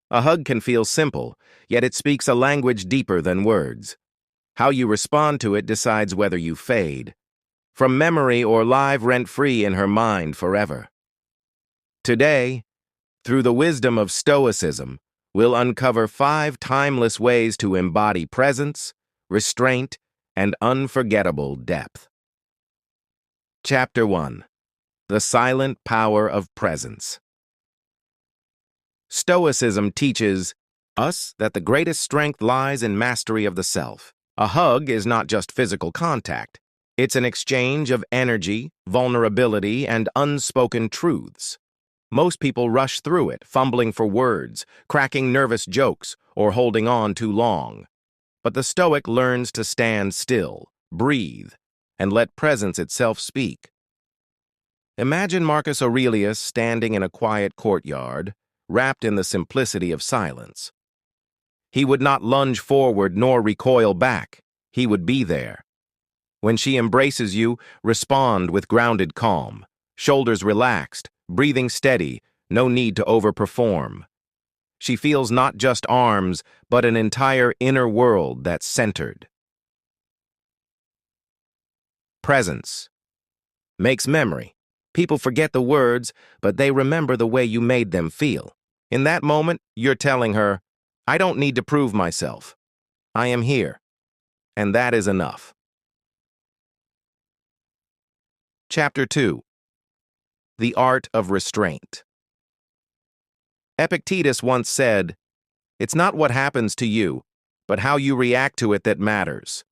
A hug can feel simple, yet it speaks a language deeper than words. How you respond to it decides whether you fade, from memory or live rent-free in her mind forever. Today, through the wisdom of Stoicism, we'll uncover 5 timeless ways to embody presence, restraint, and unforgettable depth. Chapter 1. The Silent Power of Presence. Stoicism teaches us that the greatest strength lies in mastery of the self. A hug is not just physical contact. It's an exchange of energy, vulnerability, and unspoken truths. Most people rush through it, fumbling for words, cracking nervous jokes, or holding on too long. But the Stoic learns to stand still, breathe, and let presence itself speak. Imagine Marcus Aurelius standing in a quiet courtyard, wrapped in the simplicity of silence. He would not lunge forward nor recoil back. He would be there. When she embraces you, respond with grounded calm, shoulders relaxed, breathing steady, no need to overperform. She feels not just arms, but an entire inner world that's centered. Presence makes memory. People forget the words, but they remember the way you made them feel. In that moment, you're telling her, I don't need to prove myself. I am here. And that is enough. Chapter 2. The Art of Restraint. Epictetus once said, "It's not what happens to you, but how you react to it that matters."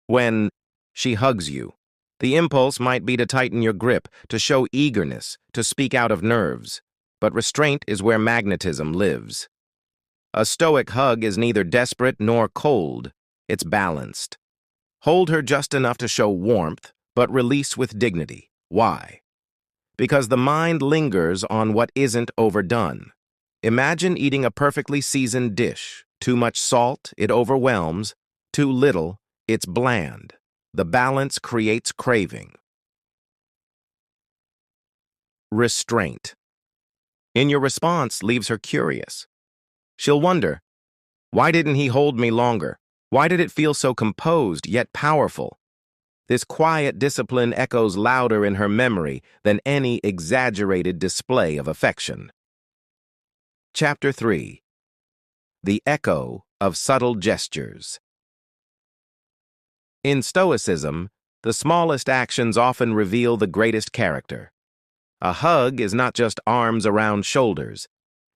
When she hugs you, the impulse might be to tighten your grip, to show eagerness, to speak out of nerves. But restraint is where magnetism lives. A Stoic hug is neither desperate nor cold. It's balanced. Hold her just enough to show warmth, but release with dignity. Why? Because the mind lingers on what isn't overdone. Imagine eating a perfectly seasoned dish. Too much salt, it overwhelms. Too little, it's bland. The balance creates craving. Restraint. In your response leaves her curious. She'll wonder, why didn't he hold me longer? Why did it feel so composed yet powerful? This quiet discipline echoes louder in her memory than any exaggerated display of affection. Chapter 3. The Echo of Subtle Gestures. In Stoicism, the smallest actions often reveal the greatest character. A hug is not just arms around shoulders.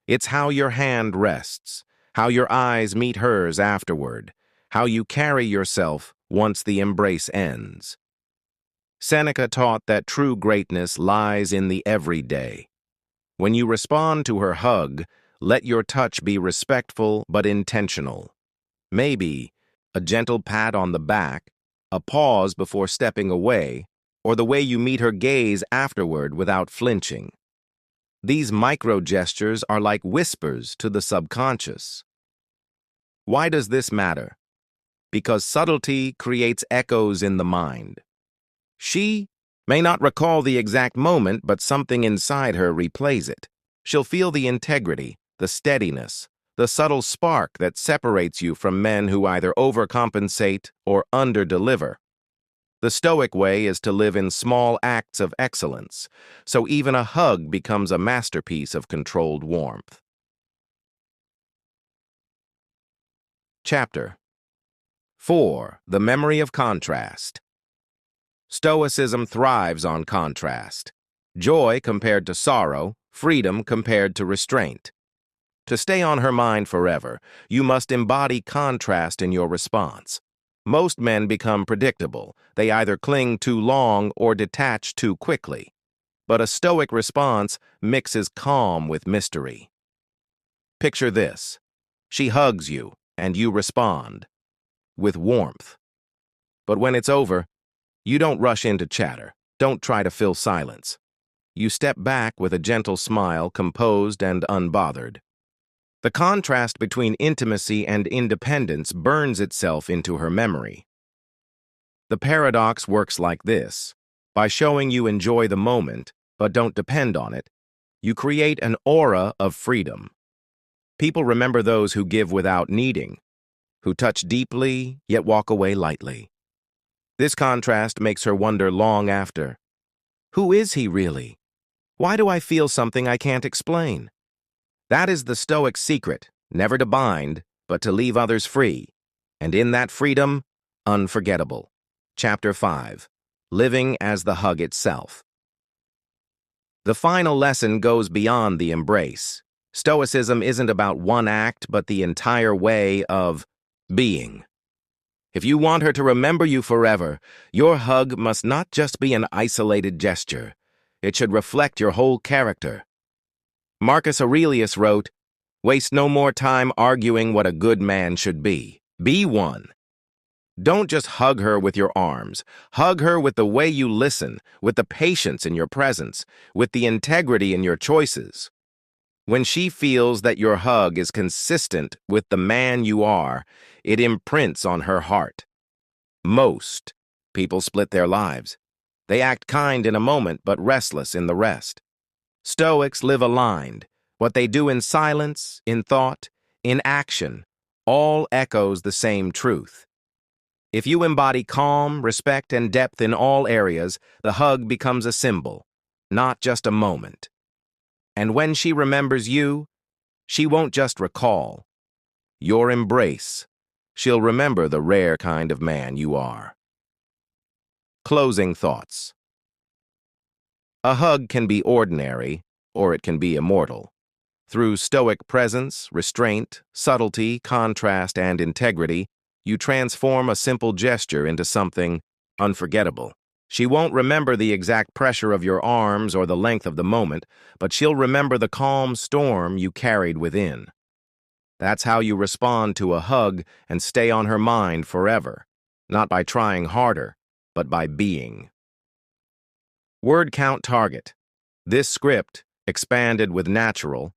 It's how your hand rests, how your eyes meet hers afterward, how you carry yourself once the embrace ends. Seneca taught that true greatness lies in the everyday. When you respond to her hug, let your touch be respectful but intentional. Maybe a gentle pat on the back, a pause before stepping away, or the way you meet her gaze afterward without flinching. These micro-gestures are like whispers to the subconscious. Why does this matter? Because subtlety creates echoes in the mind. She may not recall the exact moment, but something inside her replays it. She'll feel the integrity, the steadiness, the subtle spark that separates you from men who either overcompensate or underdeliver. The Stoic way is to live in small acts of excellence, so even a hug becomes a masterpiece of controlled warmth. Chapter 4. The Memory of Contrast. Stoicism thrives on contrast. Joy compared to sorrow, freedom compared to restraint. To stay on her mind forever, you must embody contrast in your response. Most men become predictable. They either cling too long or detach too quickly. But a Stoic response mixes calm with mystery. Picture this. She hugs you, and you respond with warmth. But when it's over, you don't rush into chatter. Don't try to fill silence. You step back with a gentle smile, composed and unbothered. The contrast between intimacy and independence burns itself into her memory. The paradox works like this. By showing you enjoy the moment, but don't depend on it, you create an aura of freedom. People remember those who give without needing, who touch deeply yet walk away lightly. This contrast makes her wonder long after, who is he really? Why do I feel something I can't explain? That is the Stoic secret, never to bind, but to leave others free. And in that freedom, unforgettable. Chapter 5. Living as the hug itself. The final lesson goes beyond the embrace. Stoicism isn't about one act, but the entire way of being. If you want her to remember you forever, your hug must not just be an isolated gesture. It should reflect your whole character. Marcus Aurelius wrote, "Waste no more time arguing what a good man should be. Be one." Don't just hug her with your arms. Hug her with the way you listen, with the patience in your presence, with the integrity in your choices. When she feels that your hug is consistent with the man you are, it imprints on her heart. Most people split their lives. They act kind in a moment, but restless in the rest. Stoics live aligned. What they do in silence, in thought, in action, all echoes the same truth. If you embody calm, respect, and depth in all areas, the hug becomes a symbol, not just a moment. And when she remembers you, she won't just recall your embrace. She'll remember the rare kind of man you are. Closing thoughts. A hug can be ordinary, or it can be immortal. Through stoic presence, restraint, subtlety, contrast, and integrity, you transform a simple gesture into something unforgettable. She won't remember the exact pressure of your arms or the length of the moment, but she'll remember the calm storm you carried within. That's how you respond to a hug and stay on her mind forever, not by trying harder, but by being. Word count target. This script, expanded with natural,